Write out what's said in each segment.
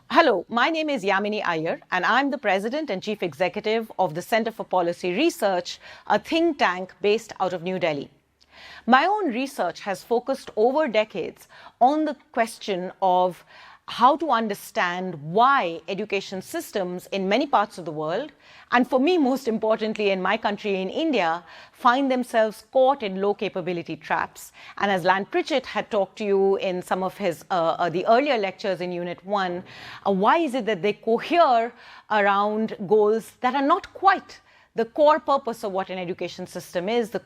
Hello, my name is Yamini Aiyar, and I'm the President and Chief Executive of the Center for Policy Research, a think tank based out of New Delhi. My own research has focused over decades on the question of how to understand why education systems in many parts of the world, and for me most importantly in my country in India, find themselves caught in low capability traps. And as Lan Pritchett had talked to you in some of his the earlier lectures in Unit 1, why is it that they cohere around goals that are not quite the core purpose of what an education system is, the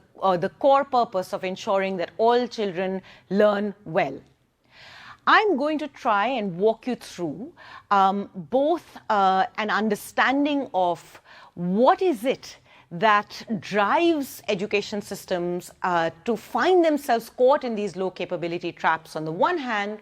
core purpose of ensuring that all children learn well. I'm going to try and walk you through both an understanding of what is it that drives education systems to find themselves caught in these low capability traps on the one hand,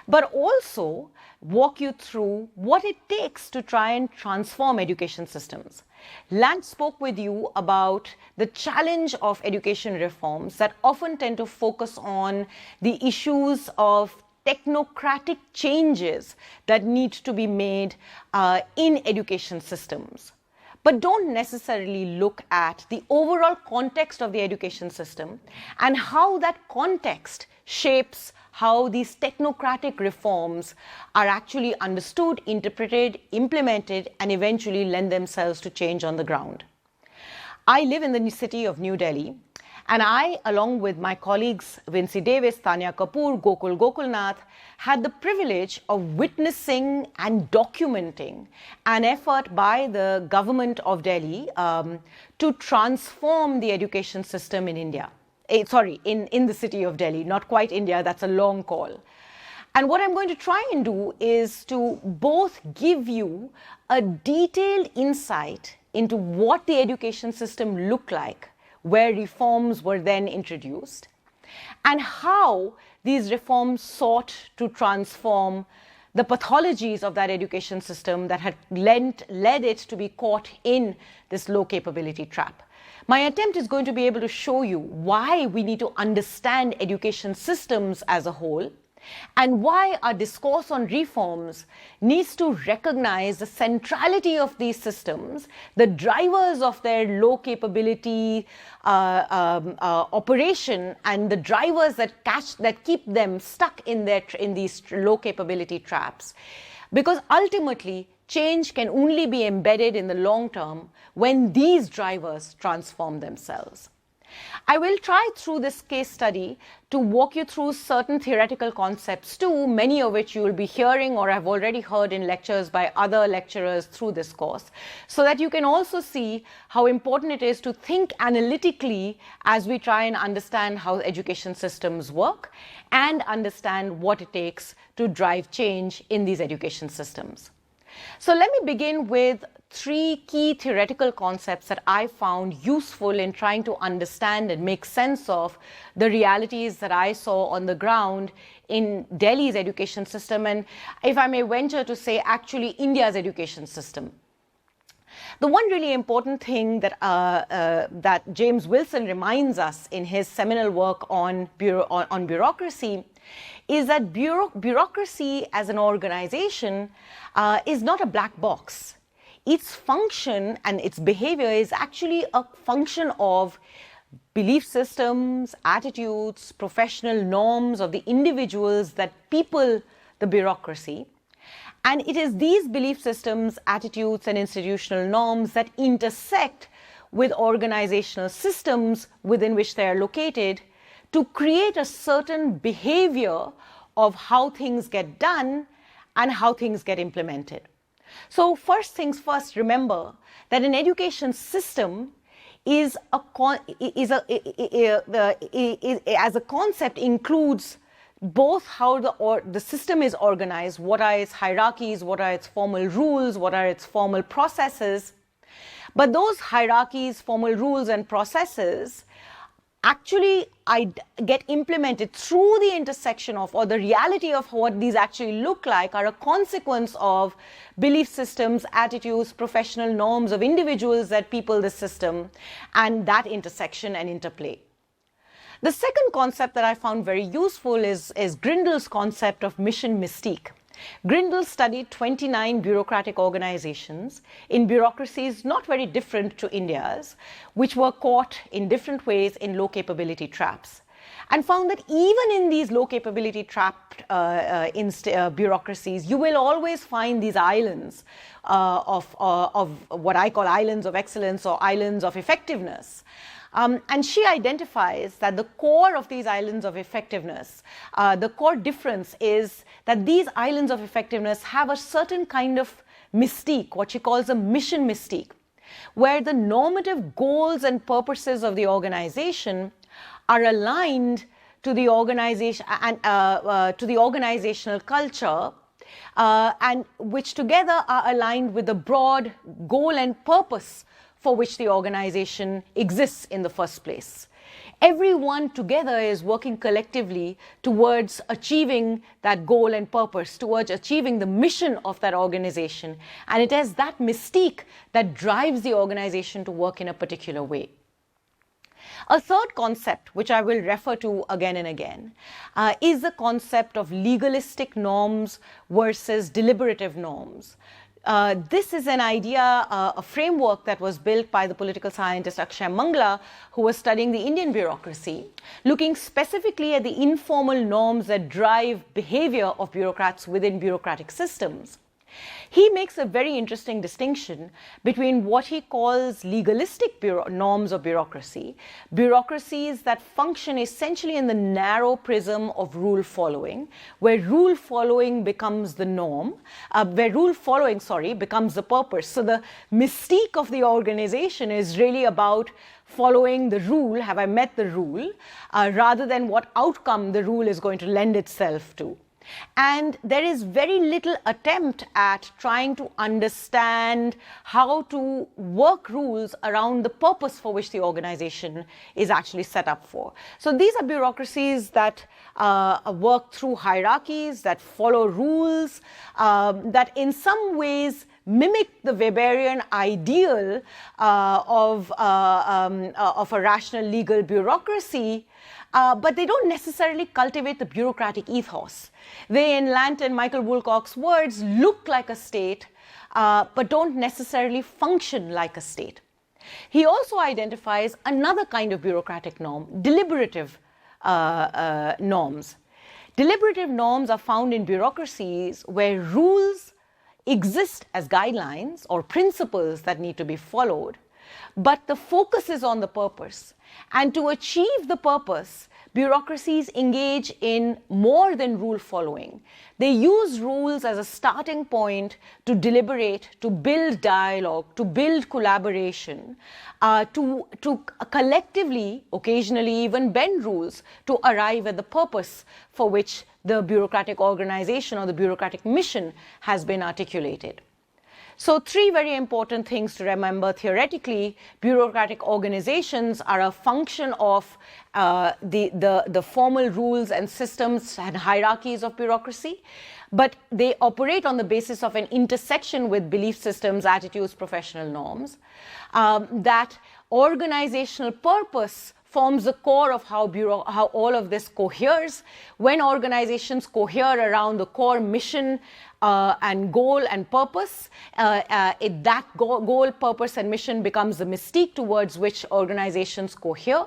but also walk you through what it takes to try and transform education systems. Lance spoke with you about the challenge of education reforms that often tend to focus on the issues of technocratic changes that need to be made in education systems, but don't necessarily look at the overall context of the education system and how that context shapes how these technocratic reforms are actually understood, interpreted, implemented, and eventually lend themselves to change on the ground. I live in the city of New Delhi, and I, along with my colleagues Vincy Davis, Tanya Kapoor, Gokul Gokulnath, had the privilege of witnessing and documenting an effort by the government of Delhi to transform the education system in India. In the city of Delhi, not quite India, that's a long call. And what I'm going to try and do is to both give you a detailed insight into what the education system looked like where reforms were then introduced, and how these reforms sought to transform the pathologies of that education system that had led it to be caught in this low capability trap. My attempt is going to be able to show you why we need to understand education systems as a whole, and why our discourse on reforms needs to recognize the centrality of these systems, the drivers of their low capability operation, and the drivers that keep them stuck in these low capability traps. Because ultimately, change can only be embedded in the long term when these drivers transform themselves. I will try through this case study to walk you through certain theoretical concepts too, many of which you will be hearing or have already heard in lectures by other lecturers through this course, so that you can also see how important it is to think analytically as we try and understand how education systems work and understand what it takes to drive change in these education systems. So let me begin with three key theoretical concepts that I found useful in trying to understand and make sense of the realities that I saw on the ground in Delhi's education system, and if I may venture to say, actually India's education system. The one really important thing that James Wilson reminds us in his seminal work on bureaucracy is that bureaucracy as an organization is not a black box. Its function and its behavior is actually a function of belief systems, attitudes, professional norms of the individuals that people the bureaucracy. And it is these belief systems, attitudes, and institutional norms that intersect with organizational systems within which they are located to create a certain behavior of how things get done and how things get implemented. So first things first, remember that an education system as a concept includes both how the system is organized, what are its hierarchies, what are its formal rules, what are its formal processes. But those hierarchies, formal rules, and processes actually get implemented through the intersection of, or the reality of what these actually look like, are a consequence of belief systems, attitudes, professional norms of individuals that people the system, and that intersection and interplay. The second concept that I found very useful is Grindel's concept of mission mystique. Grindal studied 29 bureaucratic organizations in bureaucracies not very different to India's, which were caught in different ways in low capability traps, and found that even in these low capability trapped bureaucracies, you will always find these islands of what I call islands of excellence or islands of effectiveness. And she identifies that the core of these islands of effectiveness, the core difference is that these islands of effectiveness have a certain kind of mystique, what she calls a mission mystique, where the normative goals and purposes of the organization are aligned to the organization and to the organizational culture, and which together are aligned with the broad goal and purpose for which the organization exists in the first place. Everyone together is working collectively towards achieving that goal and purpose, towards achieving the mission of that organization. And it is that mystique that drives the organization to work in a particular way. A third concept, which I will refer to again and again, is the concept of legalistic norms versus deliberative norms. This is an idea, a framework that was built by the political scientist Akshay Mangla, who was studying the Indian bureaucracy, looking specifically at the informal norms that drive behavior of bureaucrats within bureaucratic systems. He makes a very interesting distinction between what he calls legalistic norms of bureaucracy, bureaucracies that function essentially in the narrow prism of rule following, where rule following becomes the norm, becomes the purpose. So the mystique of the organization is really about following the rule, have I met the rule, rather than what outcome the rule is going to lend itself to. And there is very little attempt at trying to understand how to work rules around the purpose for which the organization is actually set up for. So these are bureaucracies that work through hierarchies, that follow rules, that in some ways mimic the Weberian ideal of a rational legal bureaucracy, but they don't necessarily cultivate the bureaucratic ethos. They, in Lant and Michael Woolcock's words, look like a state, but don't necessarily function like a state. He also identifies another kind of bureaucratic norm, deliberative norms. Deliberative norms are found in bureaucracies where rules exist as guidelines or principles that need to be followed, but the focus is on the purpose. And to achieve the purpose, bureaucracies engage in more than rule following. They use rules as a starting point to deliberate, to build dialogue, to build collaboration, to collectively, occasionally even bend rules to arrive at the purpose for which the bureaucratic organization or the bureaucratic mission has been articulated. So three very important things to remember theoretically. Bureaucratic organizations are a function of the formal rules and systems and hierarchies of bureaucracy, but they operate on the basis of an intersection with belief systems, attitudes, professional norms. That organizational purpose forms the core of how all of this coheres. When organizations cohere around the core mission and goal and purpose, that goal, purpose, and mission becomes the mystique towards which organizations cohere.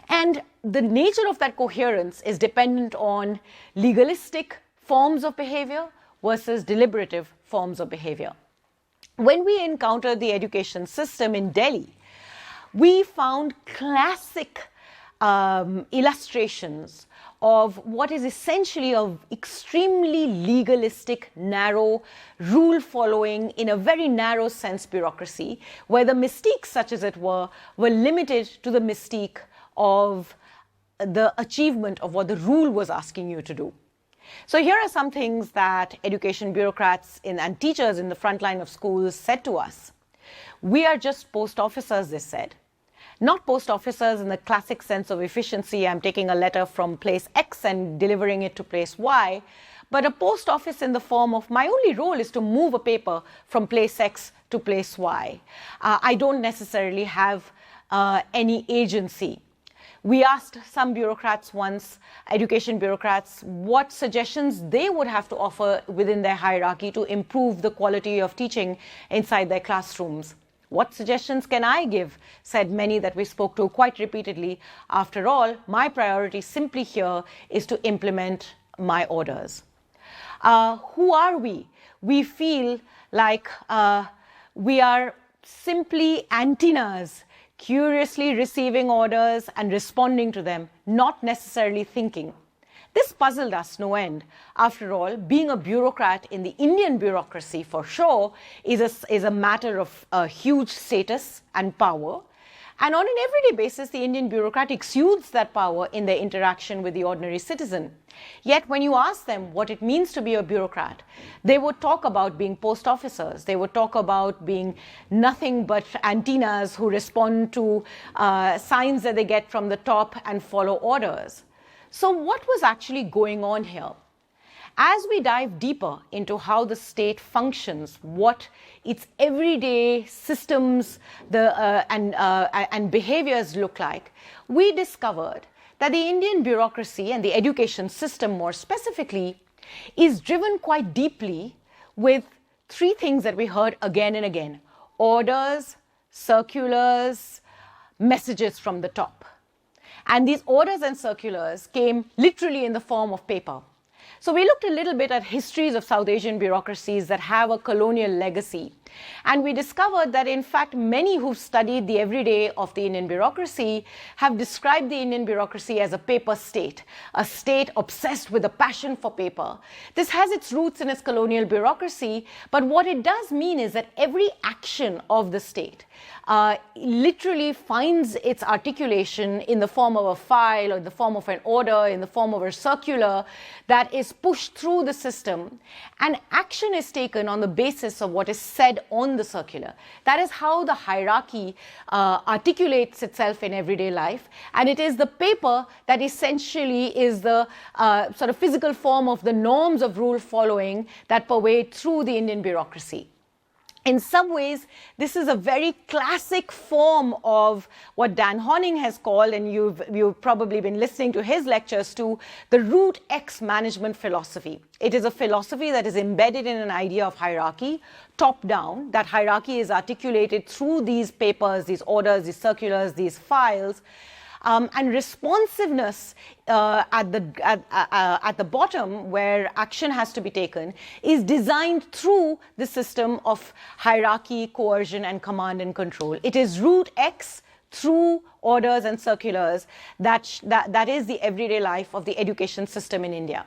And the nature of that coherence is dependent on legalistic forms of behavior versus deliberative forms of behavior. When we encountered the education system in Delhi, we found classic illustrations of what is essentially an extremely legalistic, narrow, rule-following, in a very narrow sense bureaucracy, where the mystique, such as it were limited to the mystique of the achievement of what the rule was asking you to do. So here are some things that education bureaucrats and teachers in the front line of schools said to us. We are just post officers, they said. Not post officers in the classic sense of efficiency, I'm taking a letter from place X and delivering it to place Y, but a post office in the form of my only role is to move a paper from place X to place Y. I don't necessarily have any agency. We asked some bureaucrats once, education bureaucrats, what suggestions they would have to offer within their hierarchy to improve the quality of teaching inside their classrooms. What suggestions can I give? Said many that we spoke to quite repeatedly. After all, my priority simply here is to implement my orders. Who are we? We feel like we are simply antennas, curiously receiving orders and responding to them, not necessarily thinking. This puzzled us no end. After all, being a bureaucrat in the Indian bureaucracy, for sure, is a matter of huge status and power. And on an everyday basis, the Indian bureaucrat exudes that power in their interaction with the ordinary citizen. Yet when you ask them what it means to be a bureaucrat, they would talk about being post officers. They would talk about being nothing but antennas who respond to signs that they get from the top and follow orders. So what was actually going on here? As we dive deeper into how the state functions, what its everyday systems and behaviors look like, we discovered that the Indian bureaucracy and the education system more specifically is driven quite deeply with three things that we heard again and again: orders, circulars, messages from the top. And these orders and circulars came literally in the form of paper. So we looked a little bit at histories of South Asian bureaucracies that have a colonial legacy. And we discovered that, in fact, many who've studied the everyday of the Indian bureaucracy have described the Indian bureaucracy as a paper state, a state obsessed with a passion for paper. This has its roots in its colonial bureaucracy, but what it does mean is that every action of the state literally finds its articulation in the form of a file, or in the form of an order, in the form of a circular that is pushed through the system, and action is taken on the basis of what is said on the circular. That is how the hierarchy articulates itself in everyday life, and it is the paper that essentially is the sort of physical form of the norms of rule following that pervade through the Indian bureaucracy. In some ways, this is a very classic form of what Dan Honing has called, and you've probably been listening to his lectures too, the root X management philosophy. It is a philosophy that is embedded in an idea of hierarchy, top down. That hierarchy is articulated through these papers, these orders, these circulars, these files. And responsiveness at the bottom, where action has to be taken, is designed through the system of hierarchy, coercion, and command and control. It is root X through orders and circulars that is the everyday life of the education system in India.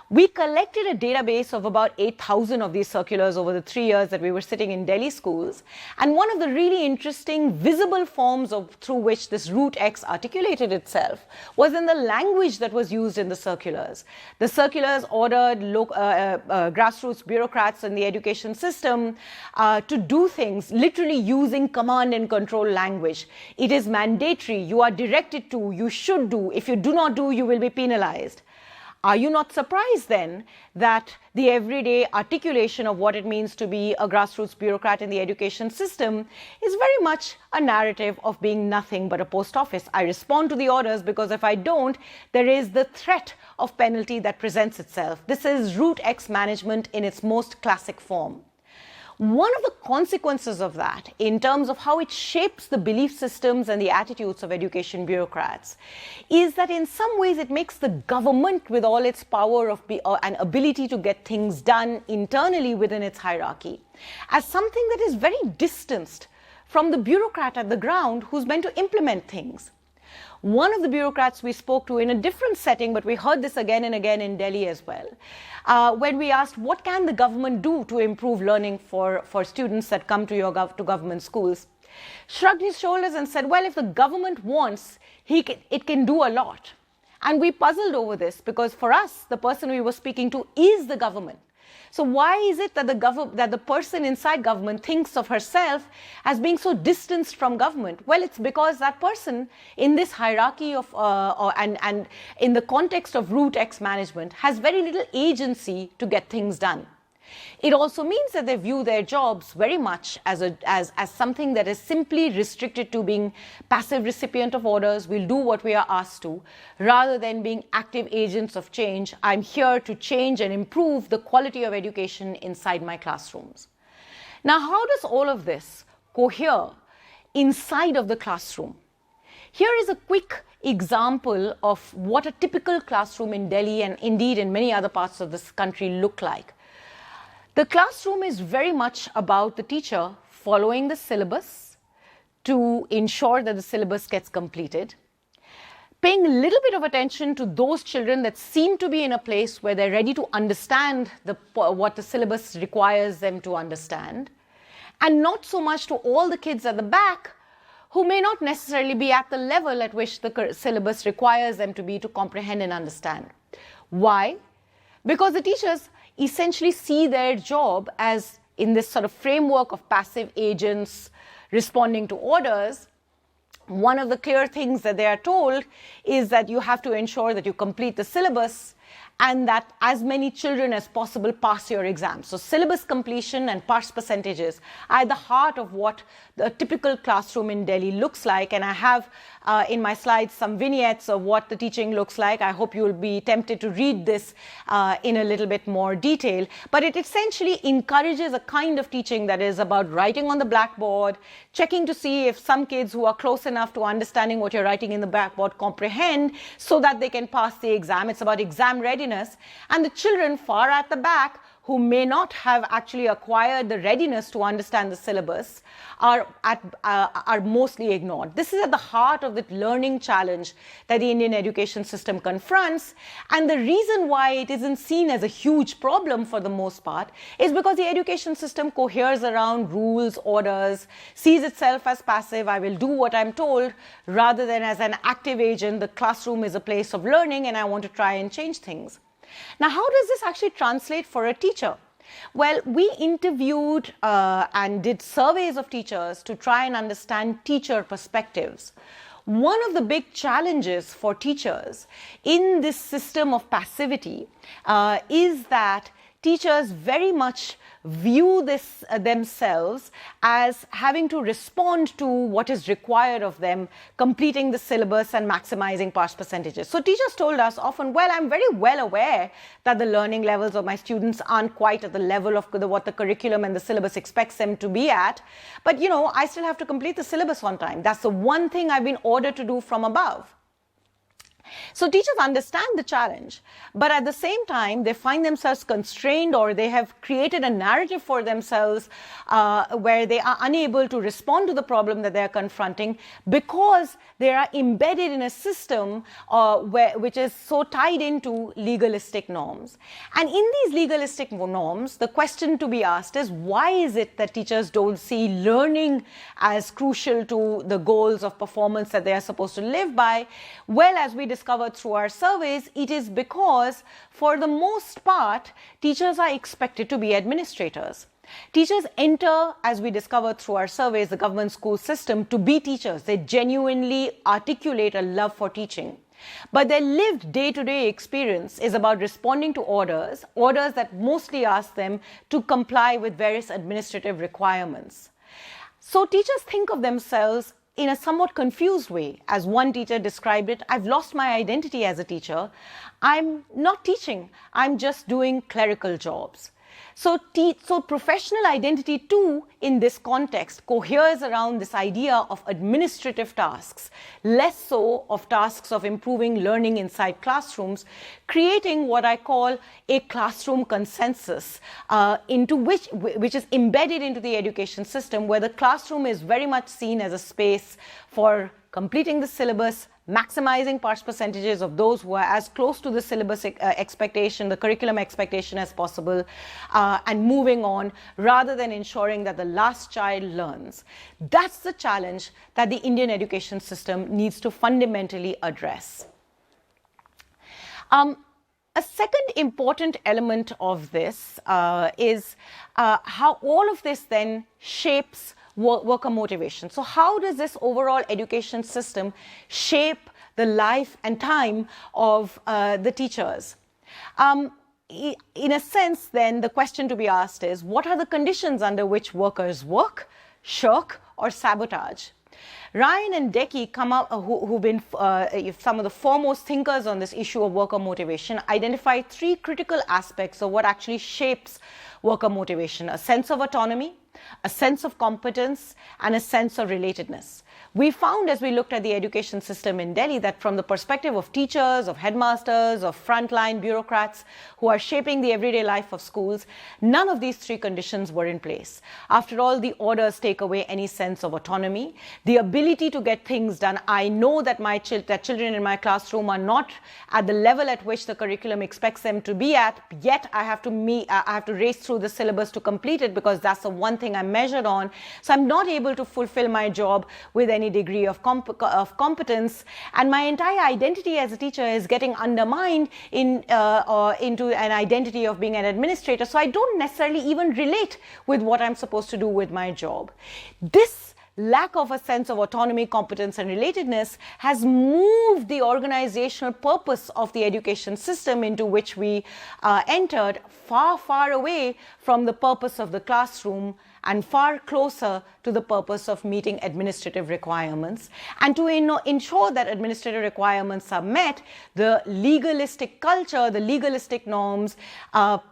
We collected a database of about 8,000 of these circulars over the 3 years that we were sitting in Delhi schools. And one of the really interesting visible forms through which this root X articulated itself was in the language that was used in the circulars. The circulars ordered grassroots bureaucrats in the education system to do things literally using command and control language. It is mandatory, you are directed to, you should do. If you do not do, you will be penalized. Are you not surprised then that the everyday articulation of what it means to be a grassroots bureaucrat in the education system is very much a narrative of being nothing but a post office? I respond to the orders because if I don't, there is the threat of penalty that presents itself. This is root X management in its most classic form. One of the consequences of that, in terms of how it shapes the belief systems and the attitudes of education bureaucrats, is that in some ways it makes the government, with all its power and ability to get things done internally within its hierarchy, as something that is very distanced from the bureaucrat at the ground who's meant to implement things. One of the bureaucrats we spoke to in a different setting, but we heard this again and again in Delhi as well, when we asked what can the government do to improve learning for students that come to government schools, shrugged his shoulders and said, well, if the government wants, it can do a lot. And we puzzled over this because for us, the person we were speaking to is the government. So why is it that the person inside government thinks of herself as being so distanced from government? Well, it's because that person in this hierarchy of and in the context of root X management has very little agency to get things done. It also means that they view their jobs very much as something that is simply restricted to being passive recipient of orders. We'll do what we are asked to, rather than being active agents of change. I'm here to change and improve the quality of education inside my classrooms. Now, how does all of this cohere inside of the classroom? Here is a quick example of what a typical classroom in Delhi and indeed in many other parts of this country look like. The classroom is very much about the teacher following the syllabus to ensure that the syllabus gets completed, paying a little bit of attention to those children that seem to be in a place where they're ready to understand what the syllabus requires them to understand, and not so much to all the kids at the back who may not necessarily be at the level at which the syllabus requires them to be to comprehend and understand. Why? Because the teachers essentially see their job as in this sort of framework of passive agents responding to orders. One of the clear things that they are told is that you have to ensure that you complete the syllabus and that as many children as possible pass your exam. So syllabus completion and pass percentages are at the heart of what the typical classroom in Delhi looks like. And I have in my slides some vignettes of what the teaching looks like. I hope you will be tempted to read this in a little bit more detail. But it essentially encourages a kind of teaching that is about writing on the blackboard, checking to see if some kids who are close enough to understanding what you're writing in the blackboard comprehend so that they can pass the exam. It's about exam readiness. And the children far at the back who may not have actually acquired the readiness to understand the syllabus are mostly ignored. This is at the heart of the learning challenge that the Indian education system confronts. And the reason why it isn't seen as a huge problem for the most part is because the education system coheres around rules, orders, sees itself as passive. I will do what I'm told, rather than as an active agent. The classroom is a place of learning and I want to try and change things. Now, how does this actually translate for a teacher? Well, we interviewed and did surveys of teachers to try and understand teacher perspectives. One of the big challenges for teachers in this system of passivity is that teachers very much view this themselves as having to respond to what is required of them, completing the syllabus and maximizing pass percentages. So teachers told us often, well, I'm very well aware that the learning levels of my students aren't quite at the level of what the curriculum and the syllabus expects them to be at, but I still have to complete the syllabus on time. That's the one thing I've been ordered to do from above. So teachers understand the challenge, but at the same time, they find themselves constrained, or they have created a narrative for themselves where they are unable to respond to the problem that they are confronting because they are embedded in a system which is so tied into legalistic norms. And in these legalistic norms, the question to be asked is, why is it that teachers don't see learning as crucial to the goals of performance that they are supposed to live by? Well, as we discovered through our surveys, it is because, for the most part, teachers are expected to be administrators. Teachers enter, as we discovered through our surveys, the government school system to be teachers. They genuinely articulate a love for teaching. But their lived day-to-day experience is about responding to orders that mostly ask them to comply with various administrative requirements. So teachers think of themselves in a somewhat confused way. As one teacher described it, I've lost my identity as a teacher. I'm not teaching, I'm just doing clerical jobs. So professional identity too, in this context, coheres around this idea of administrative tasks, less so of tasks of improving learning inside classrooms, creating what I call a classroom consensus, which is embedded into the education system, where the classroom is very much seen as a space for completing the syllabus, maximizing pass percentages of those who are as close to the syllabus expectation, the curriculum expectation as possible, and moving on, rather than ensuring that the last child learns. That's the challenge that the Indian education system needs to fundamentally address. A second important element of this is how all of this then shapes worker motivation. So how does this overall education system shape the life and time of the teachers? in a sense, then the question to be asked is, what are the conditions under which workers work, shirk, or sabotage? Ryan and Decky come up, who've been some of the foremost thinkers on this issue of worker motivation, identify three critical aspects of what actually shapes worker motivation: a sense of autonomy, a sense of competence, and a sense of relatedness. We found, as we looked at the education system in Delhi, that from the perspective of teachers, of headmasters, of frontline bureaucrats who are shaping the everyday life of schools, none of these three conditions were in place. After all, the orders take away any sense of autonomy, the ability to get things done. I know that that children in my classroom are not at the level at which the curriculum expects them to be at, yet I have to race through the syllabus to complete it, because that's the one thing I'm measured on. So I'm not able to fulfill my job with any degree of competence, and my entire identity as a teacher is getting undermined into an identity of being an administrator. So I don't necessarily even relate with what I'm supposed to do with my job. This lack of a sense of autonomy, competence, and relatedness has moved the organizational purpose of the education system into which we entered far, far away from the purpose of the classroom and far closer to the purpose of meeting administrative requirements. And to ensure that administrative requirements are met, the legalistic culture, the legalistic norms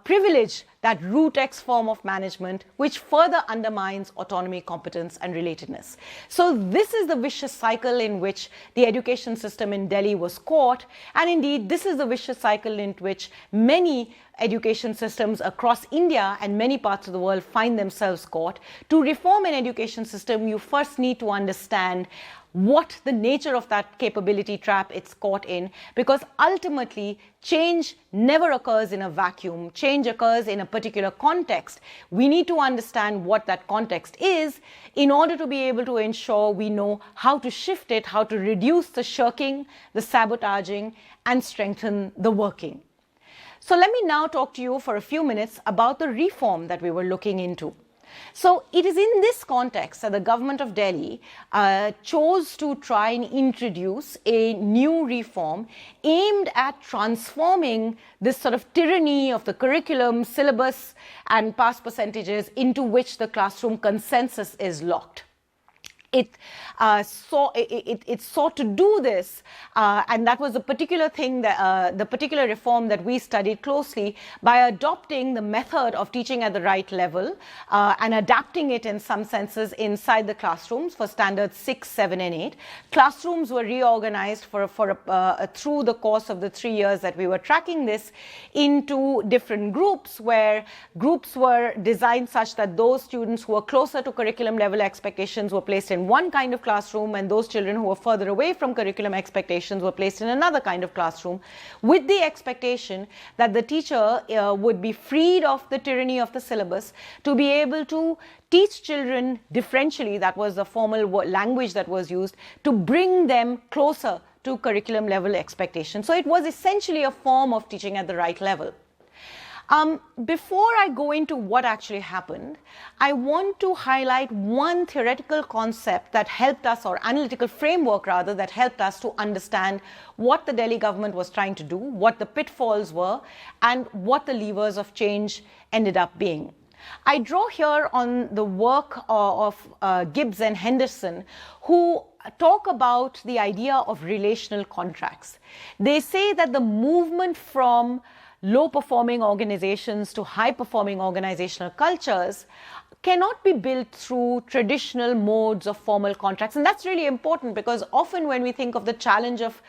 privilege that root-X form of management, which further undermines autonomy, competence, and relatedness. So this is the vicious cycle in which the education system in Delhi was caught, and indeed this is the vicious cycle in which many education systems across India and many parts of the world find themselves caught. To reform an education system, you first need to understand what the nature of that capability trap it's caught in, because ultimately change never occurs in a vacuum. Change occurs in a particular context. We need to understand what that context is in order to be able to ensure we know how to shift it, how to reduce the shirking, the sabotaging, and strengthen the working. So let me now talk to you for a few minutes about the reform that we were looking into. So it is in this context that the government of Delhi chose to try and introduce a new reform aimed at transforming this sort of tyranny of the curriculum, syllabus, and pass percentages into which the classroom consensus is locked. It sought to do this, and that was the particular thing that the particular reform that we studied closely, by adopting the method of teaching at the right level and adapting it in some senses inside the classrooms for standards 6, 7, and 8. Classrooms were reorganized through the course of the 3 years that we were tracking this into different groups, where groups were designed such that those students who were closer to curriculum level expectations were placed in one kind of classroom, and those children who were further away from curriculum expectations were placed in another kind of classroom, with the expectation that the teacher would be freed of the tyranny of the syllabus to be able to teach children differentially. That was the formal language that was used to bring them closer to curriculum level expectations. So it was essentially a form of teaching at the right level. Before I go into what actually happened, I want to highlight one theoretical concept that helped us, or analytical framework rather, that helped us to understand what the Delhi government was trying to do, what the pitfalls were, and what the levers of change ended up being. I draw here on the work of Gibbs and Henderson, who talk about the idea of relational contracts. They say that the movement from low-performing organizations to high-performing organizational cultures cannot be built through traditional modes of formal contracts. And that's really important, because often when we think of the challenge of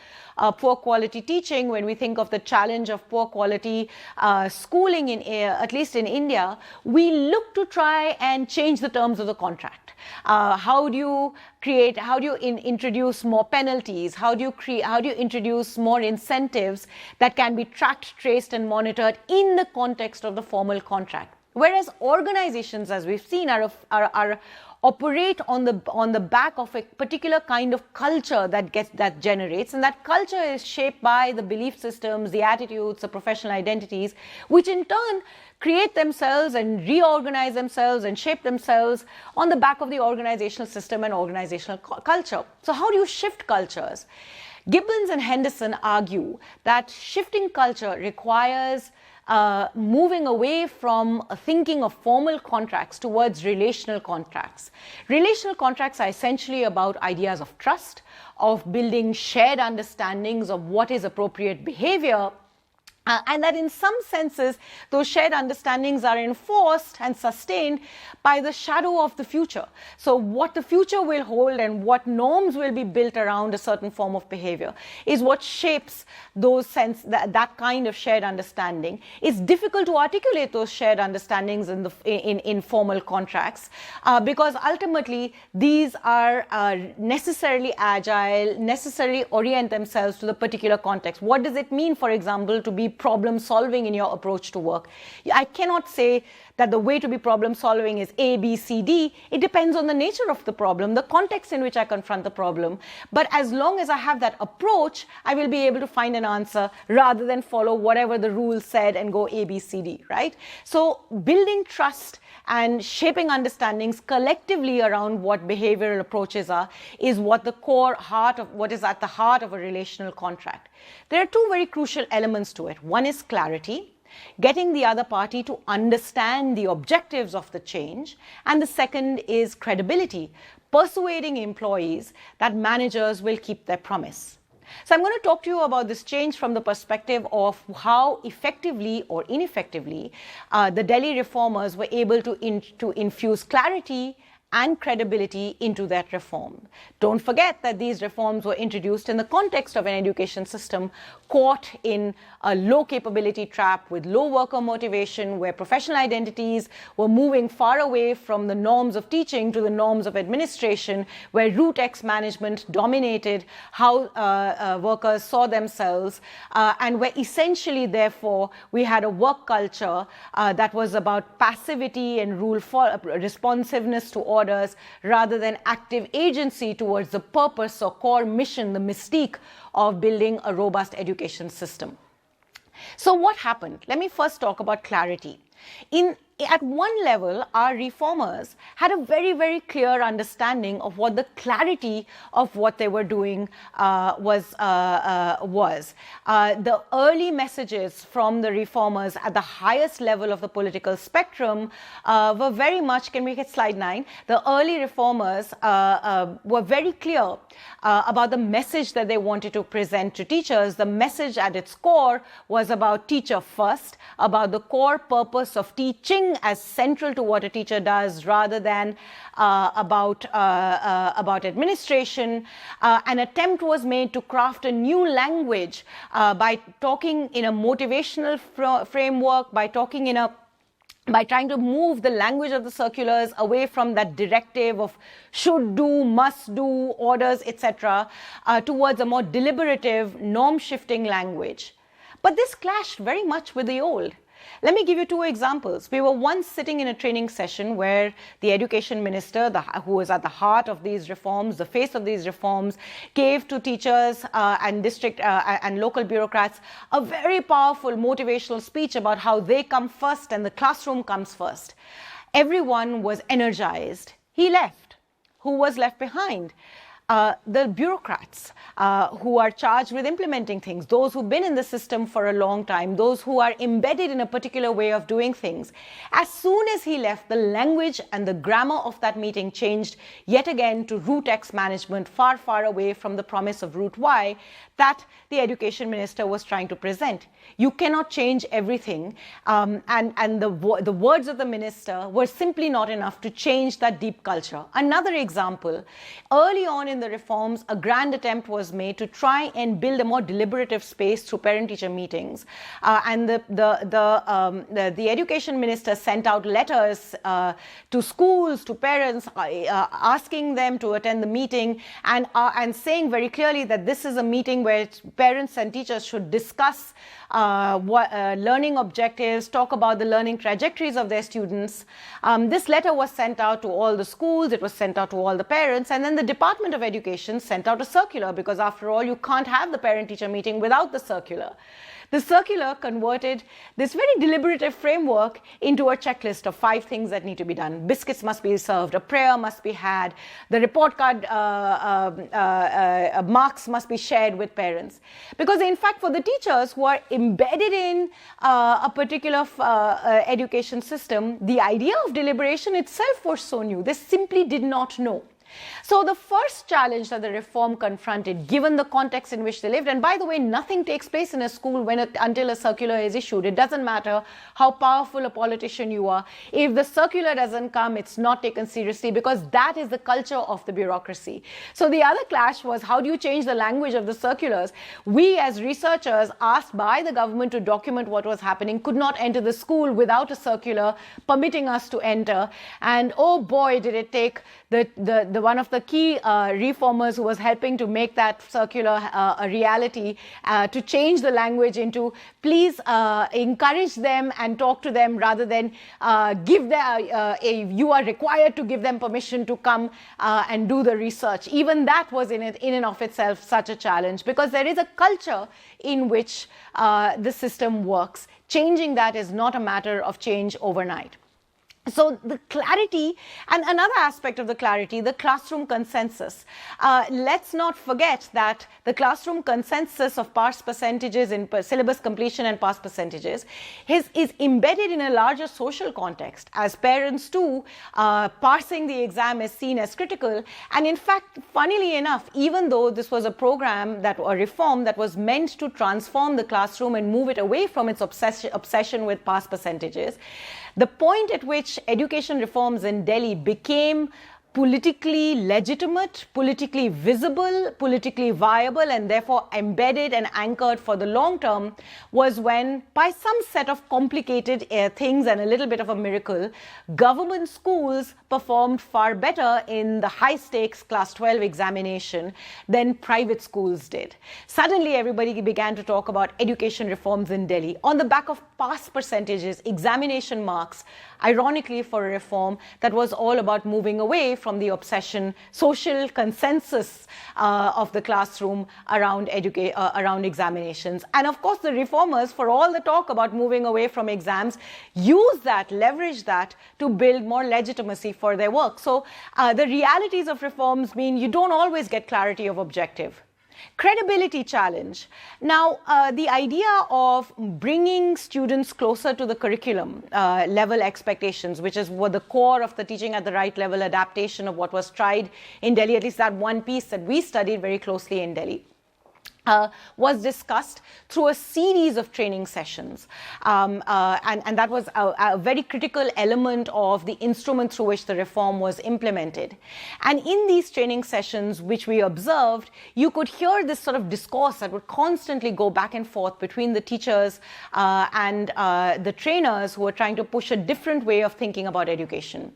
poor quality teaching, when we think of the challenge of poor quality schooling, at least in India, we look to try and change the terms of the contract. How do you introduce more penalties? How do you introduce more incentives that can be tracked, traced, and monitored in the context of the formal contract? Whereas organizations, as we've seen, operate on the back of a particular kind of culture that generates, and that culture is shaped by the belief systems, the attitudes, the professional identities, which in turn create themselves and reorganize themselves and shape themselves on the back of the organizational system and organizational culture. So how do you shift cultures? Gibbons and Henderson argue that shifting culture requires moving away from thinking of formal contracts towards relational contracts. Relational contracts are essentially about ideas of trust, of building shared understandings of what is appropriate behavior, and that in some senses, those shared understandings are enforced and sustained by the shadow of the future. So what the future will hold and what norms will be built around a certain form of behavior is what shapes those that kind of shared understanding. It's difficult to articulate those shared understandings in formal contracts because ultimately these are necessarily agile, necessarily orient themselves to the particular context. What does it mean, for example, to be problem solving in your approach to work? I cannot say that the way to be problem solving is A, B, C, D. It depends on the nature of the problem, the context in which I confront the problem. But as long as I have that approach, I will be able to find an answer rather than follow whatever the rules said and go A, B, C, D, right? So building trust and shaping understandings collectively around what behavioral approaches are is what the core heart of what is at the heart of a relational contract. There are two very crucial elements to it. One is clarity, getting the other party to understand the objectives of the change, and the second is credibility, persuading employees that managers will keep their promise. So I'm going to talk to you about this change from the perspective of how effectively or ineffectively the Delhi reformers were able to infuse clarity and credibility into that reform. Don't forget that these reforms were introduced in the context of an education system caught in a low capability trap with low worker motivation, where professional identities were moving far away from the norms of teaching to the norms of administration, where root X management dominated how workers saw themselves, and where essentially, therefore, we had a work culture that was about passivity and responsiveness to orders rather than active agency towards the purpose or core mission, the mystique of building a robust education system. So what happened? Let me first talk about clarity. At one level, our reformers had a very, very clear understanding of what the clarity of what they were doing was. The early messages from the reformers at the highest level of the political spectrum were very much, can we get slide 9? The early reformers were very clear about the message that they wanted to present to teachers. The message at its core was about teacher first, about the core purpose of teaching as central to what a teacher does rather than about administration. An attempt was made to craft a new language by talking in a motivational framework, by trying to move the language of the circulars away from that directive of should do, must do, orders, etc., towards a more deliberative, norm-shifting language. But this clashed very much with the old. Let me give you two examples. We were once sitting in a training session where the education minister, who was at the heart of these reforms, the face of these reforms, gave to teachers and district and local bureaucrats a very powerful motivational speech about how they come first and the classroom comes first. Everyone was energized. He left. Who was left behind? The bureaucrats who are charged with implementing things, those who've been in the system for a long time, those who are embedded in a particular way of doing things. As soon as he left, the language and the grammar of that meeting changed yet again to root X management, far, far away from the promise of root Y that the education minister was trying to present. You cannot change everything, and the words of the minister were simply not enough to change that deep culture. Another example, early on in the reforms, a grand attempt was made to try and build a more deliberative space through parent-teacher meetings, and the education minister sent out letters to schools, to parents, asking them to attend the meeting and saying very clearly that this is a meeting where parents and teachers should discuss learning objectives, talk about the learning trajectories of their students. This letter was sent out to all the schools, it was sent out to all the parents, and then the Department of Education sent out a circular, because after all, you can't have the parent-teacher meeting without the circular. The circular converted this very deliberative framework into a checklist of 5 things that need to be done. Biscuits must be served, a prayer must be had, the report card marks must be shared with parents. Because in fact, for the teachers who are embedded in a particular education system, the idea of deliberation itself was so new. They simply did not know. So the first challenge that the reform confronted, given the context in which they lived, and by the way, nothing takes place in a school until a circular is issued. It doesn't matter how powerful a politician you are. If the circular doesn't come, it's not taken seriously, because that is the culture of the bureaucracy. So the other clash was, how do you change the language of the circulars? We as researchers, asked by the government to document what was happening, could not enter the school without a circular permitting us to enter. And oh boy, did it take one of the key reformers who was helping to make that circular a reality, to change the language into, please encourage them and talk to them, rather than give them, you are required to give them permission to come and do the research. Even that was in and of itself such a challenge, because there is a culture in which the system works. Changing that is not a matter of change overnight. So the clarity, and another aspect of the clarity, the classroom consensus. Let's not forget that the classroom consensus of pass percentages in syllabus completion and pass percentages is embedded in a larger social context. As parents too, passing the exam is seen as critical. And in fact, funnily enough, even though this was a program, a reform that was meant to transform the classroom and move it away from its obsession with pass percentages, the point at which education reforms in Delhi became politically legitimate, politically visible, politically viable, and therefore embedded and anchored for the long term was when, by some set of complicated things and a little bit of a miracle, government schools performed far better in the high-stakes class 12 examination than private schools did. Suddenly, everybody began to talk about education reforms in Delhi on the back of pass percentages, examination marks, ironically for a reform that was all about moving away from the obsession, social consensus of the classroom around examinations. And of course, the reformers, for all the talk about moving away from exams, use that, leverage that to build more legitimacy for their work. So the realities of reforms mean you don't always get clarity of objective. Credibility challenge. Now, the idea of bringing students closer to the curriculum level expectations, which is what the core of the teaching at the right level adaptation of what was tried in Delhi, at least that one piece that we studied very closely in Delhi, was discussed through a series of training sessions. And that was a very critical element of the instrument through which the reform was implemented. And in these training sessions, which we observed, you could hear this sort of discourse that would constantly go back and forth between the teachers and the trainers who were trying to push a different way of thinking about education.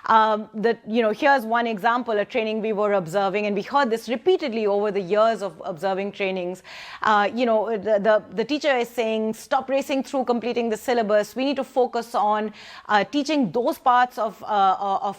Here's one example, a training we were observing, and we heard this repeatedly over the years of observing trainings. The teacher is saying, stop racing through completing the syllabus. We need to focus on teaching those parts of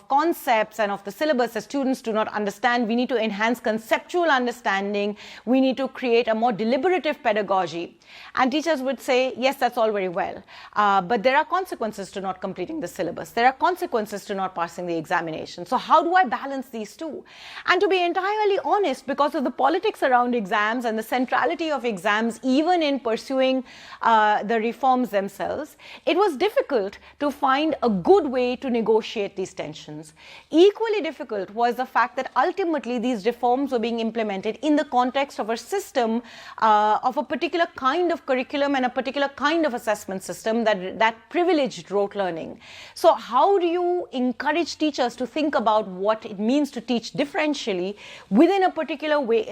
concepts and of the syllabus that students do not understand. We need to enhance conceptual understanding. We need to create a more deliberative pedagogy. And teachers would say, yes, that's all very well, but there are consequences to not completing the syllabus. There are consequences to not passing the examination. So how do I balance these two? And to be entirely honest, because of the politics around exams and the centrality of exams, even in pursuing the reforms themselves, it was difficult to find a good way to negotiate these tensions. Equally difficult was the fact that ultimately these reforms were being implemented in the context of a system of a particular kind of curriculum and a particular kind of assessment system that privileged rote learning. So how do you encourage teachers to think about what it means to teach differentially within a particular way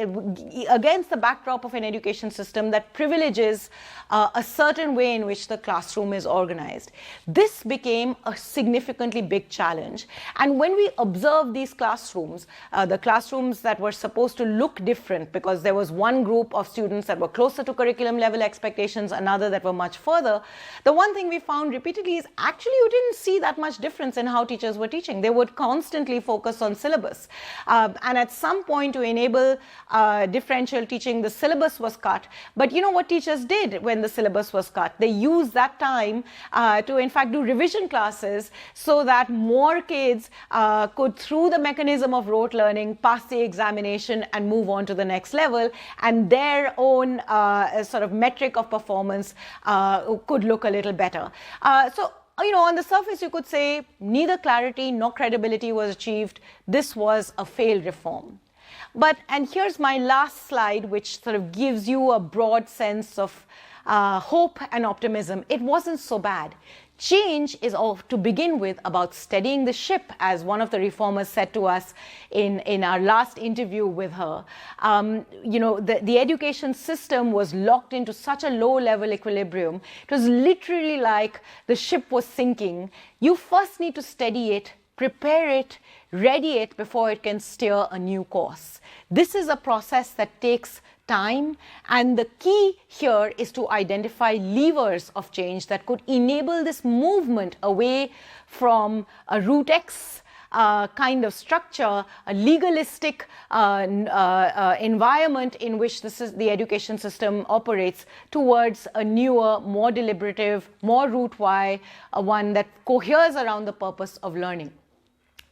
against the backdrop of an education system that privileges a certain way in which the classroom is organized? This became a significantly big challenge. And when we observed these classrooms, the classrooms that were supposed to look different, because there was one group of students that were closer to curriculum level expectations, another that were much further, the one thing we found repeatedly is actually you didn't see that much difference in how teachers were teaching. They would constantly focus on syllabus. And at some point, to enable differential teaching, the syllabus was cut. But you know what teachers did when the syllabus was cut? They used that time to in fact do revision classes so that more kids could, through the mechanism of rote learning, pass the examination and move on to the next level, and their own sort of metric of performance could look a little better. So on the surface, you could say neither clarity nor credibility was achieved. This was a failed reform. And here's my last slide, which sort of gives you a broad sense of hope and optimism. It wasn't so bad. Change is, to begin with, about steadying the ship, as one of the reformers said to us in our last interview with her. The education system was locked into such a low-level equilibrium. It was literally like the ship was sinking. You first need to steady it, prepare it, ready it before it can steer a new course. This is a process that takes time, and the key here is to identify levers of change that could enable this movement away from a root X kind of structure, a legalistic environment in which the education system operates, towards a newer, more deliberative, more root Y, one that coheres around the purpose of learning.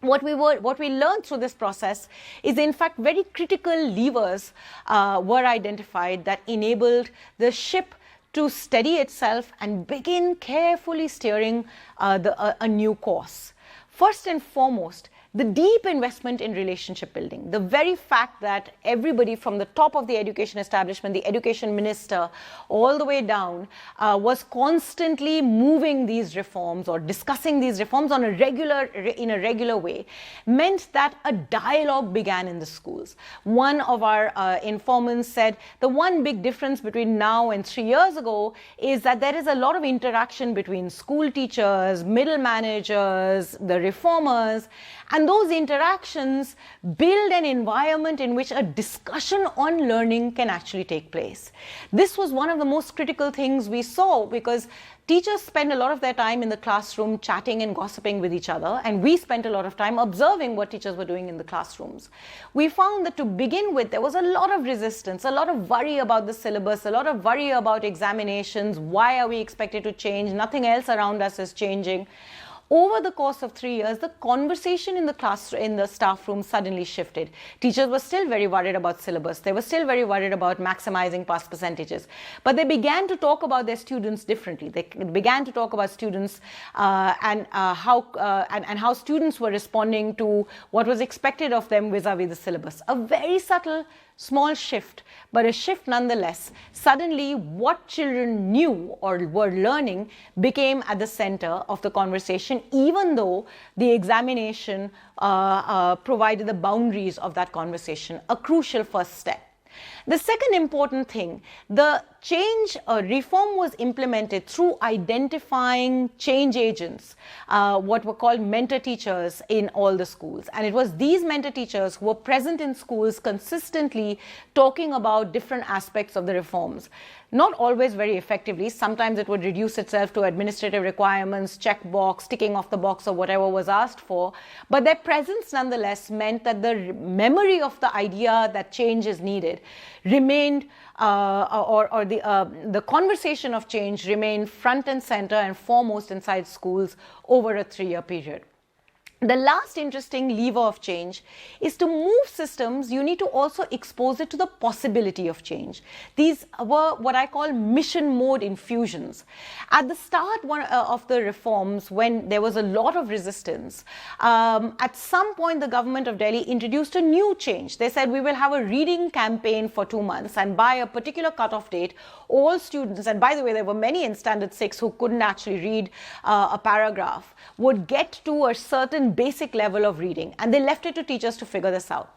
What we learned through this process is, in fact, very critical levers were identified that enabled the ship to steady itself and begin carefully steering a new course. First and foremost, the deep investment in relationship building, the very fact that everybody from the top of the education establishment, the education minister, all the way down, was constantly moving these reforms or discussing these reforms in a regular way, meant that a dialogue began in the schools. One of our informants said the one big difference between now and 3 years ago is that there is a lot of interaction between school teachers, middle managers, the reformers, and those interactions build an environment in which a discussion on learning can actually take place. This was one of the most critical things we saw, because teachers spend a lot of their time in the classroom chatting and gossiping with each other, and we spent a lot of time observing what teachers were doing in the classrooms. We found that to begin with, there was a lot of resistance, a lot of worry about the syllabus, a lot of worry about examinations. Why are we expected to change? Nothing else around us is changing. Over the course of 3 years, the conversation in the staff room suddenly shifted. Teachers were still very worried about syllabus. They were still very worried about maximizing pass percentages. But they began to talk about their students differently. They began to talk about students and how students were responding to what was expected of them vis-a-vis the syllabus. A very subtle, small shift, but a shift nonetheless. Suddenly, what children knew or were learning became at the center of the conversation, even though the examination provided the boundaries of that conversation, a crucial first step. The second important thing, the change reform was implemented through identifying change agents, what were called mentor teachers in all the schools. And it was these mentor teachers who were present in schools consistently talking about different aspects of the reforms. Not always very effectively. Sometimes it would reduce itself to administrative requirements, check box, ticking off the box, or whatever was asked for. But their presence nonetheless meant that the memory of the idea that change is needed remained, the conversation of change remained front and center and foremost inside schools over a 3-year period. The last interesting lever of change is to move systems, you need to also expose it to the possibility of change. These were what I call mission mode infusions. At the start of the reforms, when there was a lot of resistance, at some point the government of Delhi introduced a new change. They said we will have a reading campaign for 2 months, and by a particular cutoff date, all students, and by the way, there were many in Standard 6 who couldn't actually read a paragraph, would get to a certain basic level of reading, and they left it to teachers to figure this out.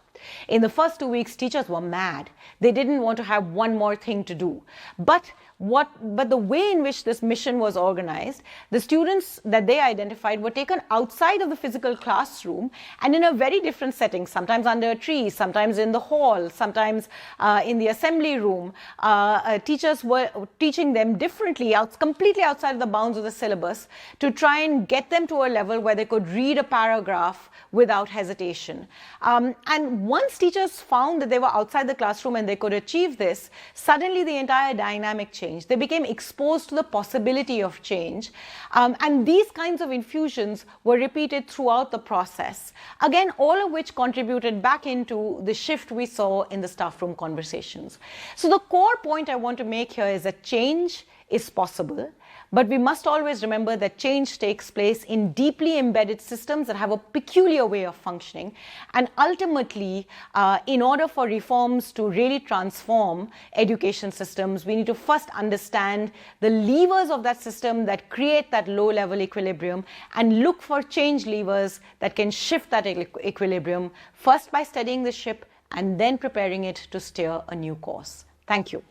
In the first 2 weeks, teachers were mad. They didn't want to have one more thing to do. But But the way in which this mission was organized, the students that they identified were taken outside of the physical classroom and in a very different setting, sometimes under a tree, sometimes in the hall, sometimes in the assembly room. Teachers were teaching them differently, completely outside of the bounds of the syllabus, to try and get them to a level where they could read a paragraph without hesitation. And once teachers found that they were outside the classroom and they could achieve this, suddenly the entire dynamic changed. They became exposed to the possibility of change. And these kinds of infusions were repeated throughout the process. Again, all of which contributed back into the shift we saw in the staff room conversations. So the core point I want to make here is that change is possible. But we must always remember that change takes place in deeply embedded systems that have a peculiar way of functioning. And ultimately, in order for reforms to really transform education systems, we need to first understand the levers of that system that create that low-level equilibrium and look for change levers that can shift that equilibrium, first by studying the ship and then preparing it to steer a new course. Thank you.